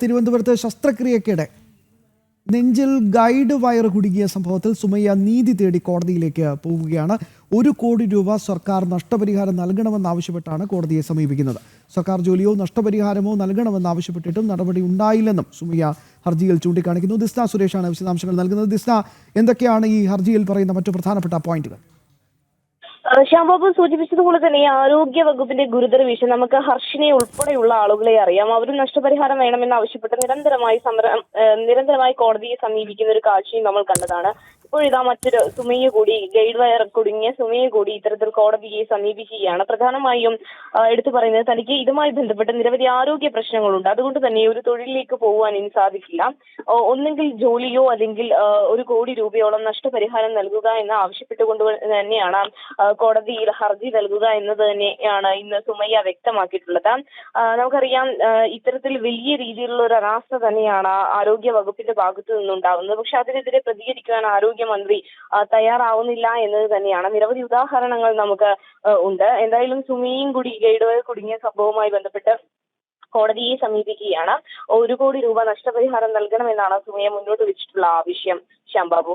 തിരുവനന്തപുരത്ത് ശസ്ത്രക്രിയക്കിടെ നെഞ്ചിൽ guide wire കുടുങ്ങിയ സംഭവത്തിൽ സുമയ്യ നീതി തേടി കോടതിയിലേക്ക് പോവുകയാണ്. 1 കോടി രൂപ സർക്കാർ നഷ്ടപരിഹാരം നൽകണമെന്നാവശ്യപ്പെട്ടാണ് കോടതിയെ സമീപിക്കുന്നത്. സർക്കാർ ജോലിയോ നഷ്ടപരിഹാരമോ നൽകണമെന്നാവശ്യപ്പെട്ടിട്ടും നടപടി ഉണ്ടായില്ലെന്നും സുമയ്യ ഹർജിയിൽ ചൂണ്ടിക്കാണിക്കുന്നു. ദിസ്ന സുരേഷാണ് വിശദാംശങ്ങൾ നൽകുന്നത്. ദിസ്ന, എന്തൊക്കെയാണ് ഈ ഹർജിയിൽ പറയുന്ന മറ്റു പ്രധാനപ്പെട്ട പോയിന്റുകൾ? ശ്യാംബാബു സൂചിപ്പിച്ചതുപോലെ തന്നെ ഈ ആരോഗ്യ വകുപ്പിന്റെ ഗുരുതര വീഴ്ച നമുക്ക് ഹർഷിനെ ഉൾപ്പെടെയുള്ള ആളുകളെ അറിയാം. അവരും നഷ്ടപരിഹാരം വേണമെന്ന് ആവശ്യപ്പെട്ട് നിരന്തരമായി കോടതിയെ സമീപിക്കുന്ന ഒരു കാഴ്ചയും നമ്മൾ കണ്ടതാണ്. ഇപ്പോഴിതാ മറ്റൊരു സുമയ്യ കൂടി ഗൈഡ് വയർ കുടുങ്ങിയ സുമയ്യ കൂടി ഇത്തരത്തിൽ കോടതിയെ സമീപിക്കുകയാണ്. പ്രധാനമായും എടുത്തു പറയുന്നത് തനിക്ക് ഇതുമായി ബന്ധപ്പെട്ട് നിരവധി ആരോഗ്യ പ്രശ്നങ്ങളുണ്ട്. അതുകൊണ്ട് തന്നെ ഒരു തൊഴിലിലേക്ക് പോകുവാൻ ഇനി സാധിക്കില്ല. ഒന്നെങ്കിൽ ജോലിയോ അല്ലെങ്കിൽ 1 കോടി രൂപയോളം നഷ്ടപരിഹാരം നൽകുക എന്ന് ആവശ്യപ്പെട്ടുകൊണ്ട് തന്നെയാണ് കോടതിയിൽ ഹർജി നൽകുക എന്നത് തന്നെയാണ് ഇന്ന് സുമയ്യ വ്യക്തമാക്കിയിട്ടുള്ളത്. നമുക്കറിയാം ഇത്തരത്തിൽ വലിയ രീതിയിലുള്ള ഒരു അനാസ്ഥ തന്നെയാണ് ആരോഗ്യ വകുപ്പിന്റെ ഭാഗത്തു നിന്നുണ്ടാകുന്നത്. പക്ഷെ അതിനെതിരെ പ്രതികരിക്കുവാൻ ആരോഗ്യമന്ത്രി തയ്യാറാവുന്നില്ല എന്നത് തന്നെയാണ്. നിരവധി ഉദാഹരണങ്ങൾ നമുക്ക് ഉണ്ട്. എന്തായാലും സുമയ്യയും കൂടി ഗൈഡ് വയർ കുടുങ്ങിയ സംഭവവുമായി ബന്ധപ്പെട്ട് കോടതിയെ സമീപിക്കുകയാണ്. 1 കോടി രൂപ നഷ്ടപരിഹാരം നൽകണമെന്നാണ് സുമയ്യ മുന്നോട്ട് വെച്ചിട്ടുള്ള ആവശ്യം. ശ്യാംബാബു.